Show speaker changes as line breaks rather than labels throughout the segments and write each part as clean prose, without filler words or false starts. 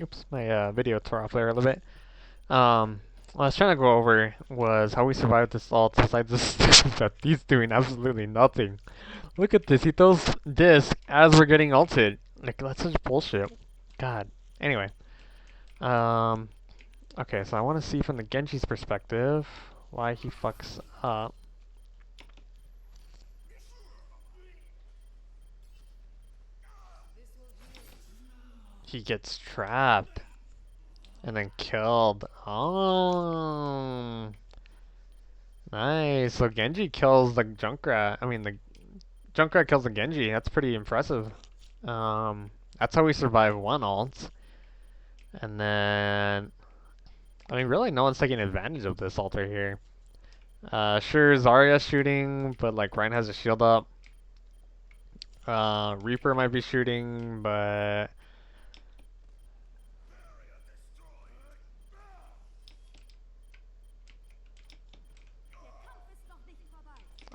Oops, my video tore off there a little bit. What I was trying to go over was how we survived this ult besides this that he's doing absolutely nothing. Look at this, he throws disc as we're getting ulted. Like, that's such bullshit. God. Anyway. Um, okay, so I want to see from the Genji's perspective why he fucks up. He gets trapped and then killed. Oh, nice. So Genji kills the Junkrat. I mean, the Junkrat kills the Genji. That's pretty impressive. That's how we survive one ult. And then, I mean, really, no one's taking advantage of this altar here. Sure, Zarya's shooting, but like Ryan has a shield up. Reaper might be shooting, but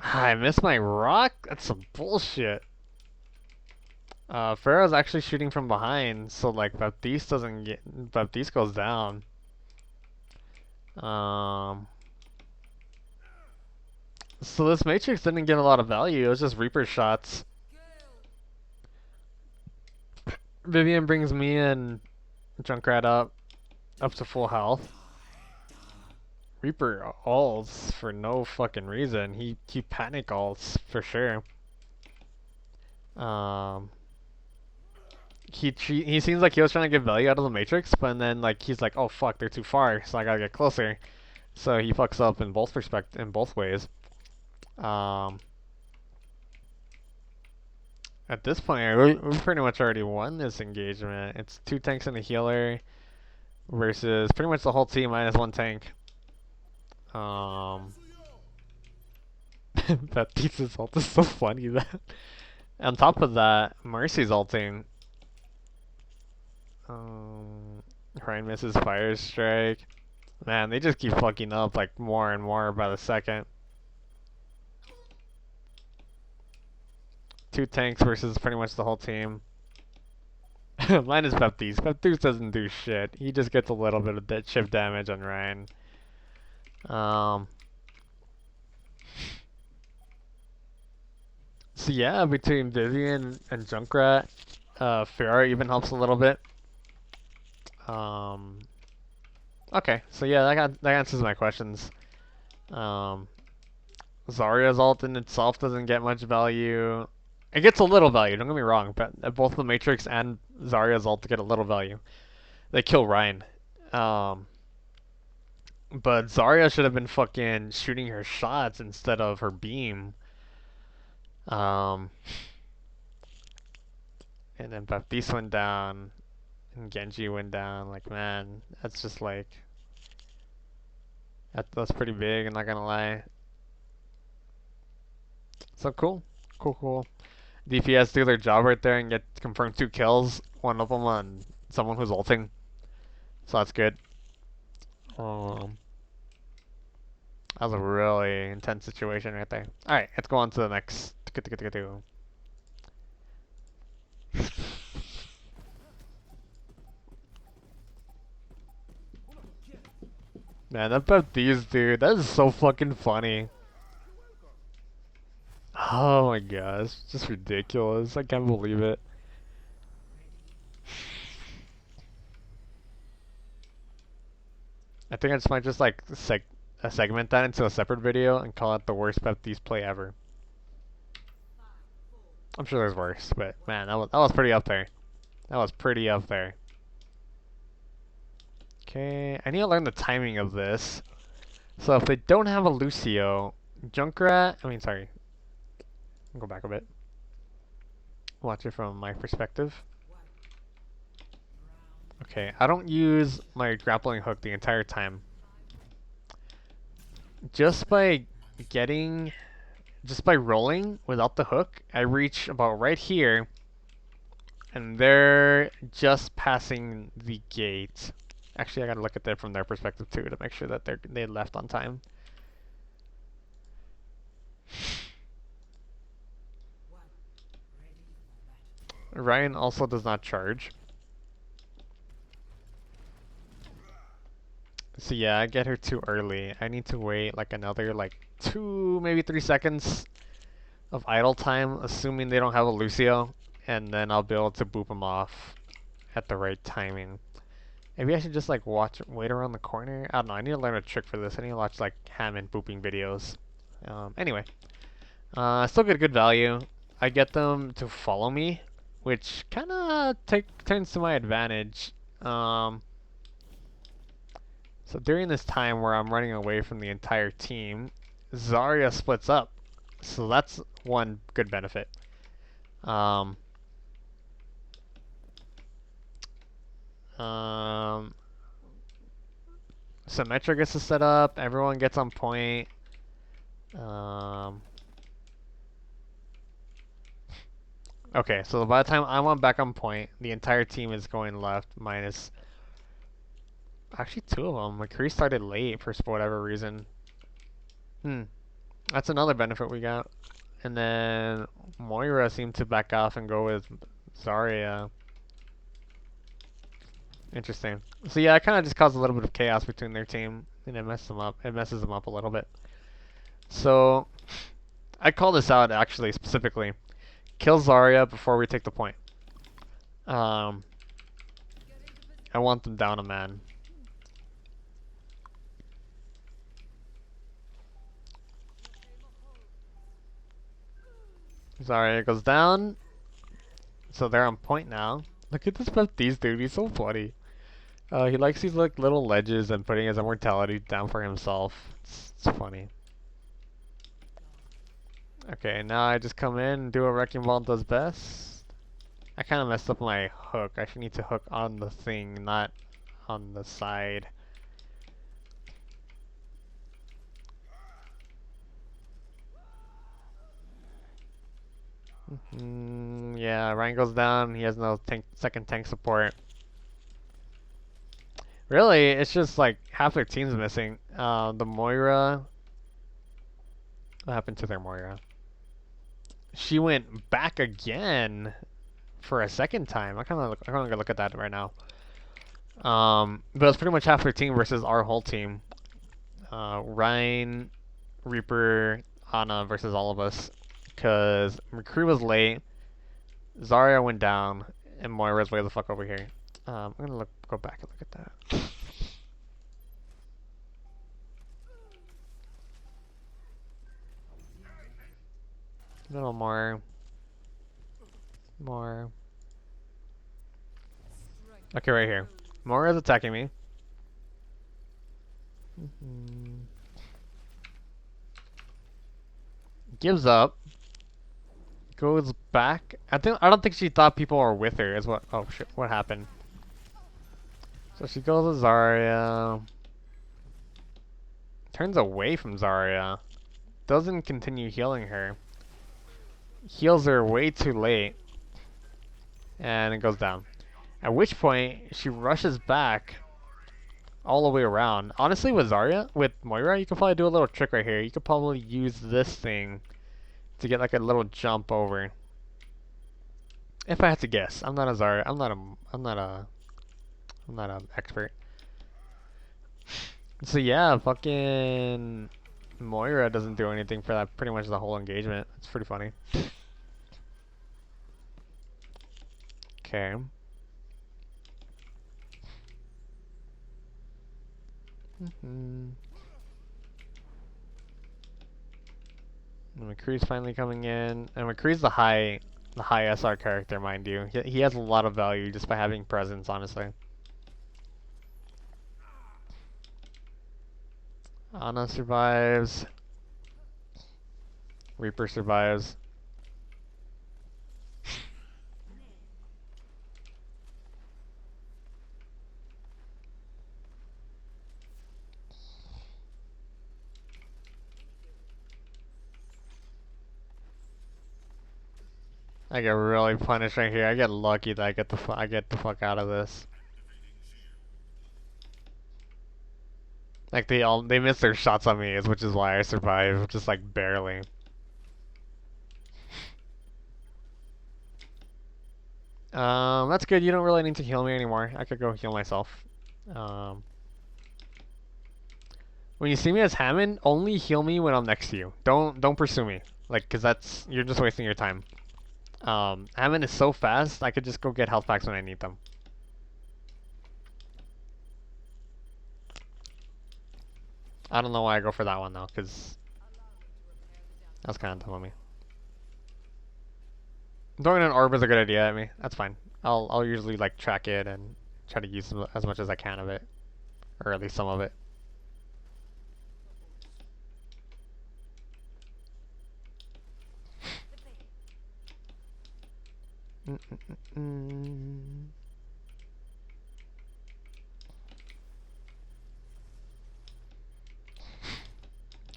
I missed my rock? That's some bullshit. Pharaoh's actually shooting from behind, so like Baptiste doesn't get Baptiste goes down. Um so this Matrix didn't get a lot of value, it was just Reaper shots. Vivian brings me and Junkrat up to full health. Reaper ults for no fucking reason. He panic ults for sure. Um he seems like he was trying to get value out of the Matrix, but then like he's like, oh fuck, they're too far, so I gotta get closer. So he fucks up in both ways. Um, at this point, we've pretty much already won this engagement. It's 2 tanks and a healer versus pretty much the whole team minus 1 tank. Um, that Thesis ult is so funny. That on top of that, Mercy's ulting. Ryan misses fire strike. Man, they just keep fucking up like more and more by the second. 2 tanks versus pretty much the whole team. Minus Baptiste. Baptiste doesn't do shit. He just gets a little bit of that chip damage on Ryan. So yeah, between Vivian and Junkrat, Pharah even helps a little bit. Okay, so yeah, that answers my questions. Um, Zarya's ult in itself doesn't get much value. It gets a little value, don't get me wrong, but both the Matrix and Zarya's ult get a little value. They kill Ryan. Um, but Zarya should have been fucking shooting her shots instead of her beam. Um, and then Baptiste went down, and Genji went down. Like, man, that's just like that's pretty big. I'm not gonna lie. So cool, cool. DPS do their job right there and get confirmed 2 kills. One of them on someone who's ulting, so that's good. Um, that was a really intense situation right there. All right, let's go on to the next. Man, that Baptiste dude, that is so fucking funny. Oh my gosh, it's just ridiculous. I can't believe it. I think I just might just like segment that into a separate video and call it the worst Baptiste play ever. I'm sure there's worse, but man, that was pretty up there. That was pretty up there. Okay, I need to learn the timing of this. So if they don't have a Lucio, sorry, go back a bit. Watch it from my perspective. Okay, I don't use my grappling hook the entire time. Just by getting, just by rolling without the hook, I reach about right here, and they're just passing the gate. Actually, I gotta look at that from their perspective too to make sure that they left on time. Ryan also does not charge. So yeah, I get her too early. I need to wait like another like 2, maybe 3 seconds of idle time, assuming they don't have a Lucio, and then I'll be able to boop them off at the right timing. Maybe I should just like wait around the corner. I don't know. I need to learn a trick for this. I need to watch like Hammond booping videos. Anyway, I still get good value. I get them to follow me, which kind of turns to my advantage. Um, so during this time where I'm running away from the entire team, Zarya splits up. So that's one good benefit. Um, um, Symmetra gets to set up. Everyone gets on point. Okay, so by the time I'm back on point, the entire team is going left, minus actually 2 of them. McCree started late for whatever reason. That's another benefit we got. And then Moira seemed to back off and go with Zarya. Interesting. So yeah, it kind of just caused a little bit of chaos between their team, and it messes them up. It messes them up a little bit. So I call this out actually specifically. Kill Zarya before we take the point. I want them down a man. Zarya goes down. So they're on point now. Look at this Baptiste dude, he's so funny. He likes these like little ledges and putting his immortality down for himself. It's funny. Okay, now I just come in and do what Wrecking Ball does best. I kind of messed up my hook. I should need to hook on the thing, not on the side. Yeah, Ryan goes down. He has no second tank support. Really, it's just like half their team's missing. The Moira. What happened to their Moira? She went back again for a second time. I kind of gonna look at that right now. But it's pretty much half their team versus our whole team. Ryan, Reaper, Ana versus all of us. Because McCree was late, Zarya went down, and Moira's way the fuck over here. I'm gonna go back and look at that. A little more. Okay, right here. Moira's attacking me. Gives up. Goes back. I don't think she thought people were with her. Is what? Oh shit! What happened? So she goes to Zarya. Turns away from Zarya. Doesn't continue healing her. Heals her way too late. And it goes down. At which point, she rushes back all the way around. Honestly, with Moira, you could probably do a little trick right here. You could probably use this thing to get like a little jump over. If I had to guess, I'm not a Zarya. I'm not an expert. So yeah, fucking Moira doesn't do anything for that. Pretty much the whole engagement. It's pretty funny. Okay. McCree's finally coming in, and McCree's the high SR character, mind you. He has a lot of value just by having presence, honestly. Ana survives. Reaper survives. I get really punished right here. I get lucky that I get the fuck out of this. Like they miss their shots on me, which is why I survive, just like barely. That's good. You don't really need to heal me anymore. I could go heal myself. When you see me as Hammond, only heal me when I'm next to you. Don't pursue me. Like, cause that's you're just wasting your time. Hammond is so fast, I could just go get health packs when I need them. I don't know why I go for that one though, cause that's kind of dumb of me. Throwing an orb is a good idea at me. That's fine. I'll usually like track it and try to use as much as I can of it, or at least some of it.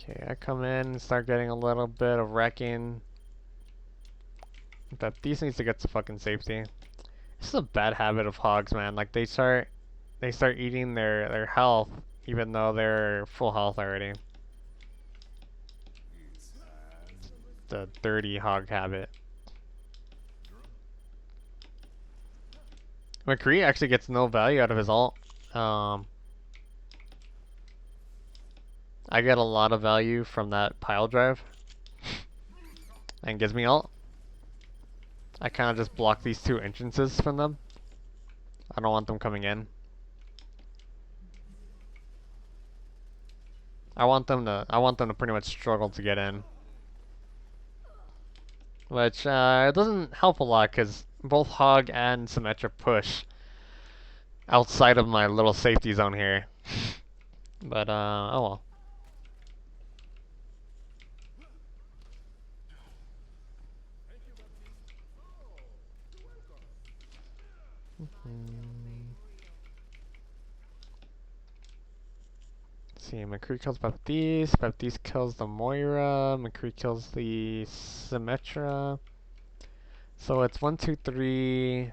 Okay, I come in and start getting a little bit of wrecking. But these needs to get to fucking safety. This is a bad habit of hogs, man. Like they start eating their health even though they're full health already. The dirty hog habit. McCree actually gets no value out of his ult. I get a lot of value from that pile drive and gives me ult. I kind of just block these two entrances from them. I don't want them coming in. I want them to pretty much struggle to get in. Which it doesn't help a lot because both Hog and Symmetra push outside of my little safety zone here. But oh well. Let's see, McCree kills Baptiste. Baptiste kills the Moira. McCree kills the Symmetra. So it's 1, 2, 3.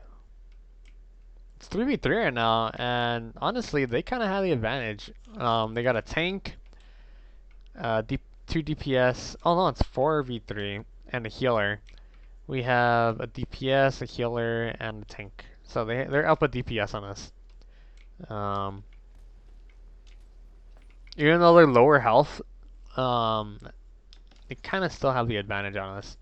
It's 3v3 right now, and honestly, they kind of have the advantage. They got a tank, 2 DPS. Oh no, it's 4v3 and a healer. We have a DPS, a healer, and a tank. So they're up a DPS on us. Even though they're lower health, they kind of still have the advantage on us.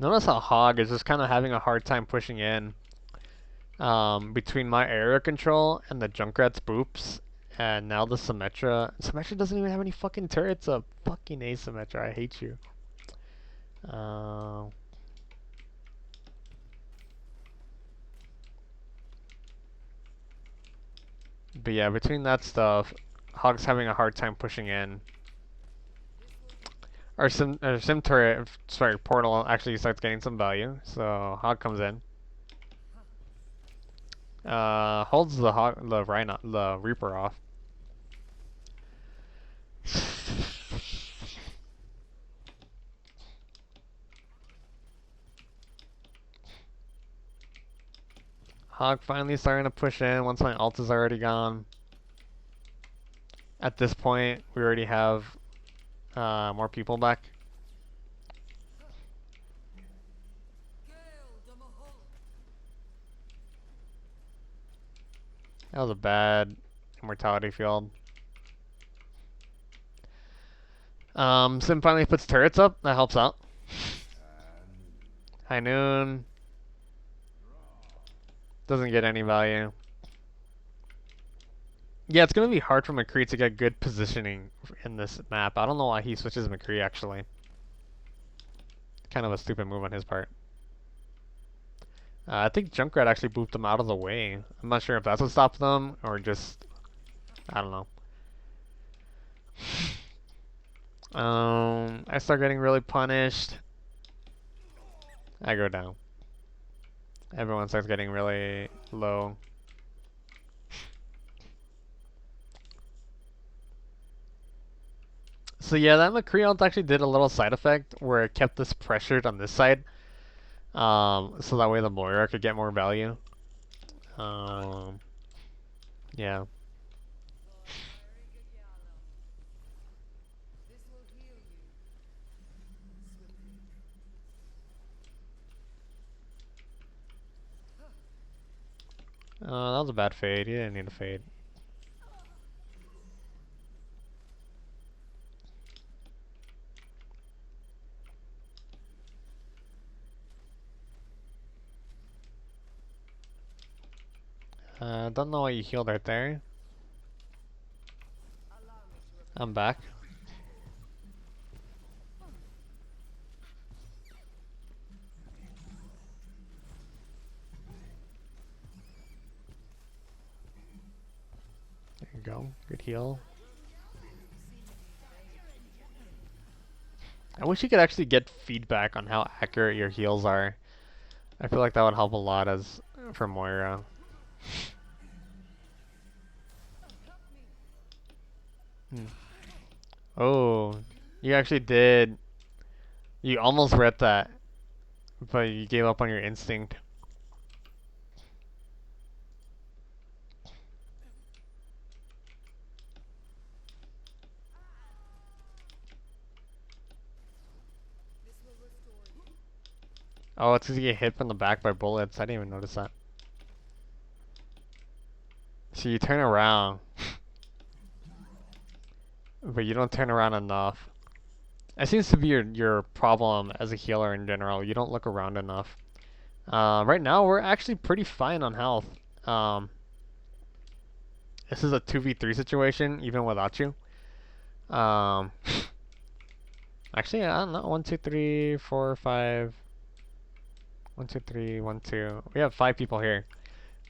Notice how Hog is just kind of having a hard time pushing in between my area control and the Junkrat's boops. And now the Symmetra. Symmetra doesn't even have any fucking turrets up. Fucking Asymmetra, I hate you. But yeah, between that stuff, Hog's having a hard time pushing in. Our sim turret, sorry, portal actually starts getting some value, so Hog comes in. Holds the Reaper off. Hog finally starting to push in once my ult is already gone. At this point, we already have more people back. That was a bad immortality field. Sim finally puts turrets up. That helps out. High noon. Doesn't get any value. Yeah, it's going to be hard for McCree to get good positioning in this map. I don't know why he switches McCree, actually. Kind of a stupid move on his part. I think Junkrat actually booped him out of the way. I'm not sure if that's what stopped them, or just... I don't know. I start getting really punished. I go down. Everyone starts getting really low. So yeah, that McCree ult actually did a little side effect where it kept us pressured on this side. So that way the Moira could get more value. Yeah. That was a bad fade. You didn't need a fade. Don't know why you healed right there. I'm back. There you go. Good heal. I wish you could actually get feedback on how accurate your heals are. I feel like that would help a lot as for Moira. Oh, you actually did. You almost read that, but you gave up on your instinct. Oh, it's because you get hit from the back by bullets. I didn't even notice that. So you turn around, but you don't turn around enough. It seems to be your problem as a healer in general. You don't look around enough. Right now, we're actually pretty fine on health. This is a 2v3 situation, even without you. Actually, I don't know. 1, 2, 3, 4, 5. 1, 2, 3, 1, 2. We have 5 people here.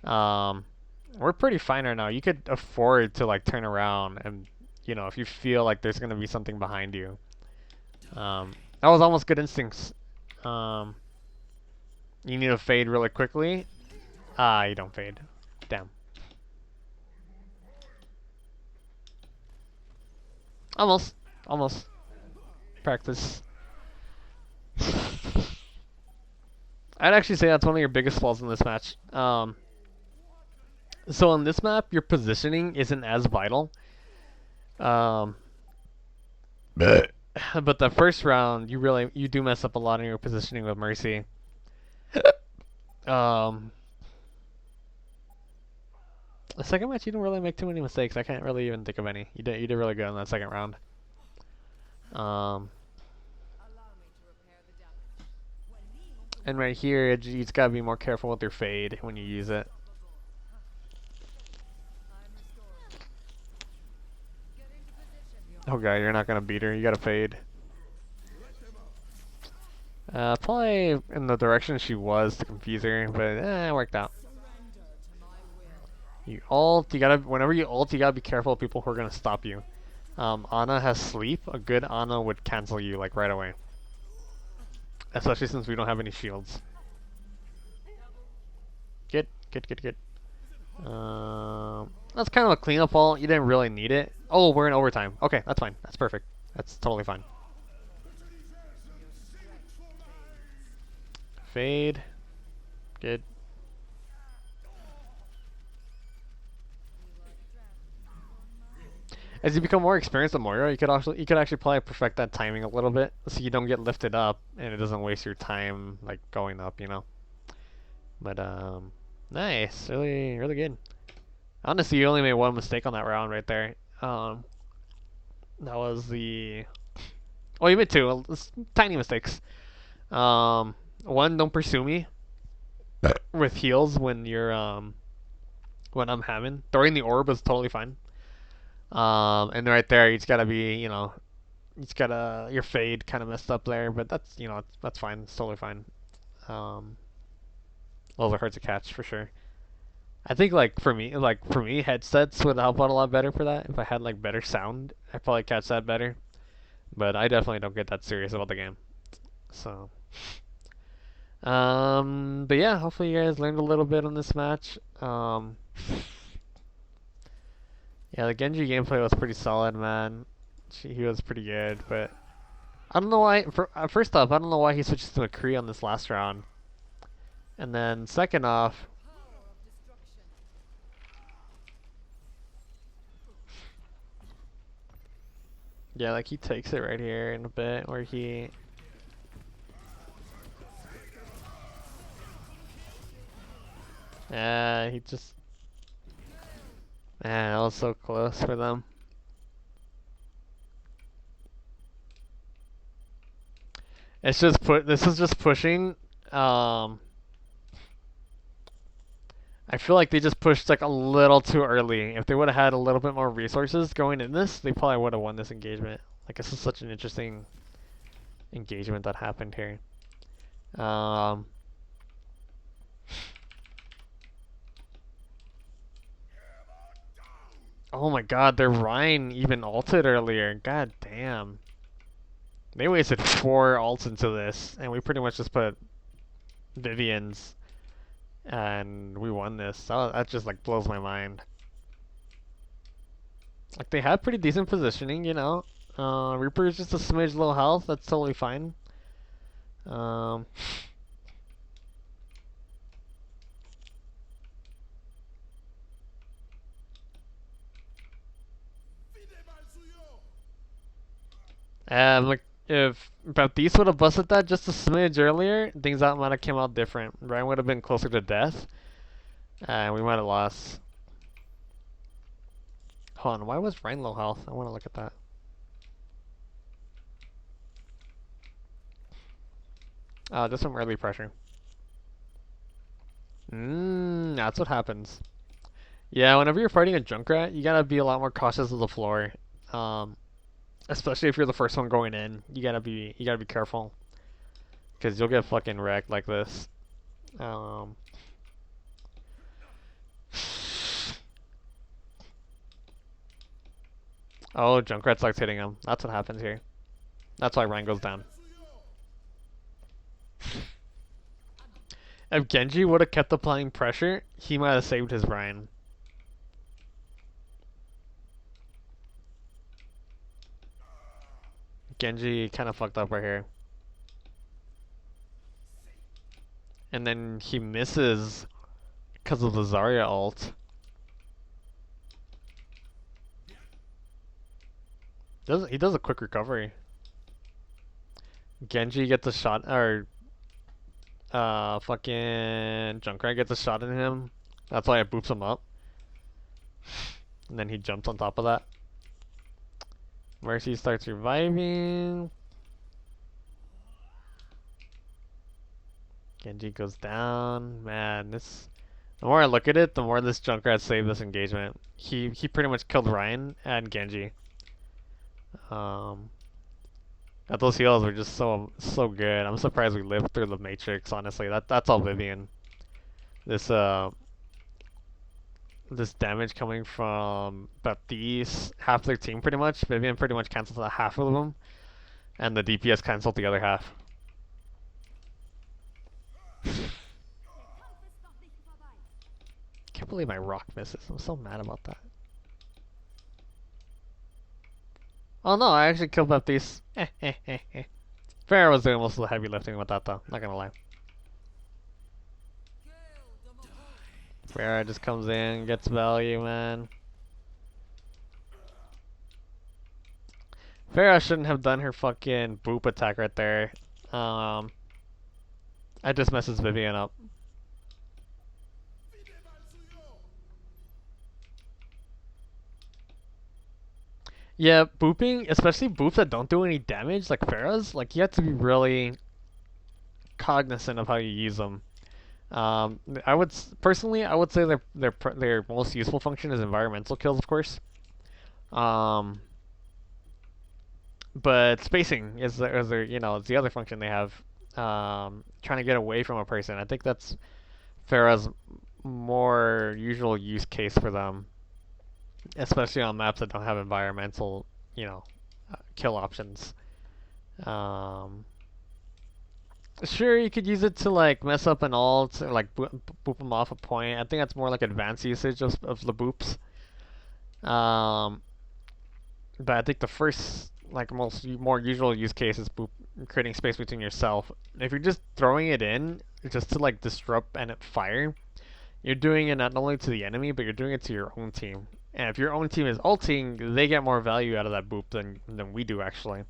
We're pretty fine right now. You could afford to like turn around and, you know, if you feel like there's gonna be something behind you. That was almost good instincts. You need to fade really quickly. Ah, you don't fade. Damn. Almost. Almost. Practice. I'd actually say that's one of your biggest flaws in this match. So on this map, your positioning isn't as vital. But the first round, you do mess up a lot in your positioning with Mercy. The second match, you didn't really make too many mistakes. I can't really even think of any. You did really good in that second round. And right here, you just gotta be more careful with your fade when you use it. Oh god, you're not gonna beat her. You gotta fade. Probably in the direction she was to confuse her, but it worked out. You ult, whenever you ult, you gotta be careful of people who are gonna stop you. Ana has sleep. A good Ana would cancel you like right away. Especially since we don't have any shields. Good. That's kind of a cleanup ult. You didn't really need it. Oh, we're in overtime. Okay, that's fine. That's perfect. That's totally fine. Fade. Good. As you become more experienced with Moira, you could actually probably perfect that timing a little bit, so you don't get lifted up and it doesn't waste your time like going up, you know. But nice, really good. Honestly, you only made one mistake on that round right there. That was the. Oh, you made two, tiny mistakes. One, don't pursue me with heals when you're when I'm having. Throwing the orb is totally fine. And right there, you just gotta be, you know, you just gotta your fade kind of messed up there, but that's that's fine. It's totally fine. Those are hard to catch for sure. I think for me, headsets would help out a lot better for that. If I had like better sound, I'd probably catch that better. But I definitely don't get that serious about the game. So, but yeah, hopefully you guys learned a little bit on this match. Yeah, the Genji gameplay was pretty solid, man. He was pretty good, but I don't know why. First off, I don't know why he switches to McCree on this last round. And then second off, yeah, like he takes it right here in a bit where he. Yeah, he just Man, that was so close for them. It's just this is just pushing. I feel like they just pushed like a little too early. If they would have had a little bit more resources going in this, they probably would have won this engagement. Like this is such an interesting engagement that happened here. Um, oh my god, their Rhine even ulted earlier. God damn. They wasted 4 ults into this, and we pretty much just put Vivian's, and we won this. So that just like blows my mind. Like they had pretty decent positioning, you know. Reaper is just a smidge low health. That's totally fine. Um, and like if Baptiste would have busted that just a smidge earlier, things that might have came out different. Ryan would have been closer to death, and we might have lost. Hold on, why was Ryan low health? I want to look at that. Just some early pressure. That's what happens. Yeah, whenever you're fighting a Junkrat, you gotta be a lot more cautious of the floor. Um, Especially if you're the first one going in, you gotta be careful, cause you'll get fucking wrecked like this. Um, oh, Junkrat starts hitting him. That's what happens here. That's why Ryan goes down. If Genji would have kept applying pressure, he might have saved his Ryan. Genji kind of fucked up right here. And then he misses because of the Zarya ult. He does a quick recovery. Genji gets a shot, or fucking Junkrat gets a shot in him. That's why it boops him up. And then he jumps on top of that. Mercy starts reviving. Genji goes down. Man, this. The more I look at it, the more this Junkrat saved this engagement. He pretty much killed Ryan and Genji. Those heals were just so good. I'm surprised we lived through the Matrix. Honestly, that's all Vivian. This this damage coming from Baptiste, half their team pretty much. Vivian pretty much canceled out half of them, and the DPS canceled the other half. Can't believe my rock misses. I'm so mad about that. Oh no, I actually killed Baptiste. Farrah was doing most of the heavy lifting with that though, not gonna lie. Farrah just comes in, gets value, man. Farrah shouldn't have done her fucking boop attack right there. I just messes Vivian up. Yeah, booping, especially boops that don't do any damage, like Farrah's, like you have to be really cognizant of how you use them. I would personally, I would say their most useful function is environmental kills, of course. But spacing is their you know, it's the other function they have. Trying to get away from a person. I think that's Farah's more usual use case for them, especially on maps that don't have environmental, you know, kill options. Um, sure, you could use it to like mess up an ult, or, like boop them off a point. I think that's more like advanced usage of the boops. Um, but I think the first, like more usual use case is creating space between yourself. If you're just throwing it in just to like disrupt and fire, you're doing it not only to the enemy, but you're doing it to your own team. And if your own team is ulting, they get more value out of that boop than we do actually.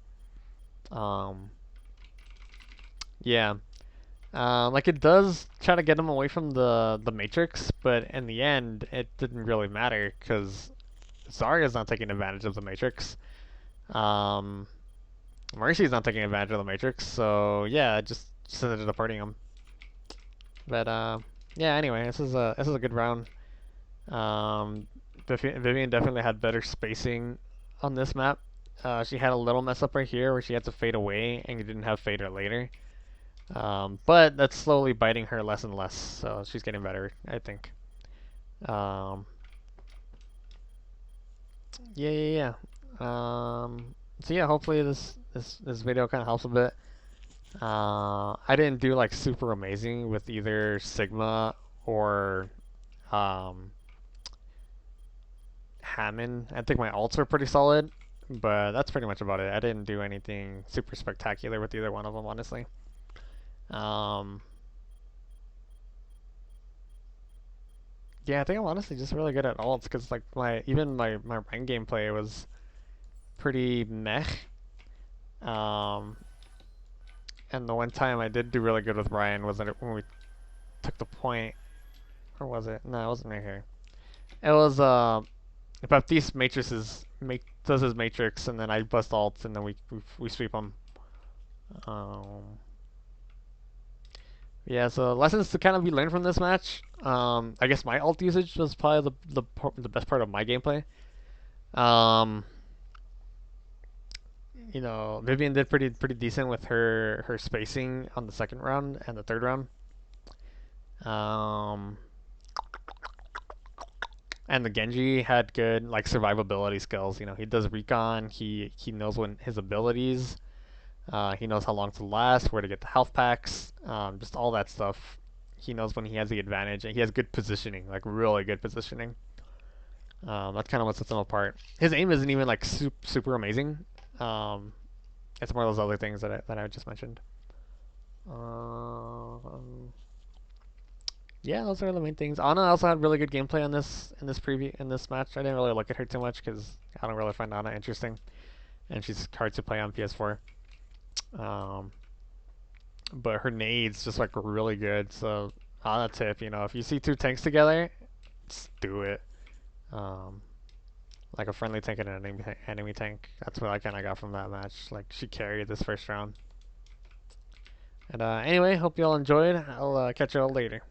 Yeah. Like it does try to get him away from the Matrix, but in the end, it didn't really matter because Zarya's not taking advantage of the Matrix. Um, Mercy's not taking advantage of the Matrix, so yeah, it just ended up hurting him. But yeah. Anyway, this is a good round. Um, Vivian definitely had better spacing on this map. She had a little mess up right here where she had to fade away and you didn't have fader later. But that's slowly biting her less and less, so she's getting better, I think. Um, yeah. So yeah, hopefully this video kind of helps a bit. I didn't do like super amazing with either Sigma or um, Hammond. I think my ults were pretty solid, but that's pretty much about it. I didn't do anything super spectacular with either one of them, honestly. Um, yeah, I think I'm honestly just really good at ults because like my rank gameplay was pretty meh. Um, and the one time I did do really good with Ryan was when we took the point, or was it? No, it wasn't right here. It was Baptiste does his matrix, and then I bust ults, and then we sweep him. Um, yeah, so lessons to kind of be learned from this match. I guess my ult usage was probably the best part of my gameplay. Um, Vivian did pretty decent with her spacing on the second round and the third round. Um, and the Genji had good like survivability skills. He does recon. He knows when his abilities. He knows how long to last, where to get the health packs, just all that stuff. He knows when he has the advantage, and he has good positioning, like really good positioning. That's kind of what sets him apart. His aim isn't even like super amazing. Um, it's more of those other things that I just mentioned. Um, yeah, those are the main things. Ana also had really good gameplay on this match. I didn't really look at her too much because I don't really find Ana interesting, and she's hard to play on PS4. Um, but her nades just like really good. So on a tip, if you see two tanks together, just do it. Um, like a friendly tank and an enemy tank. That's what I kind of got from that match. Like she carried this first round. And anyway, hope you all enjoyed. I'll catch you all later.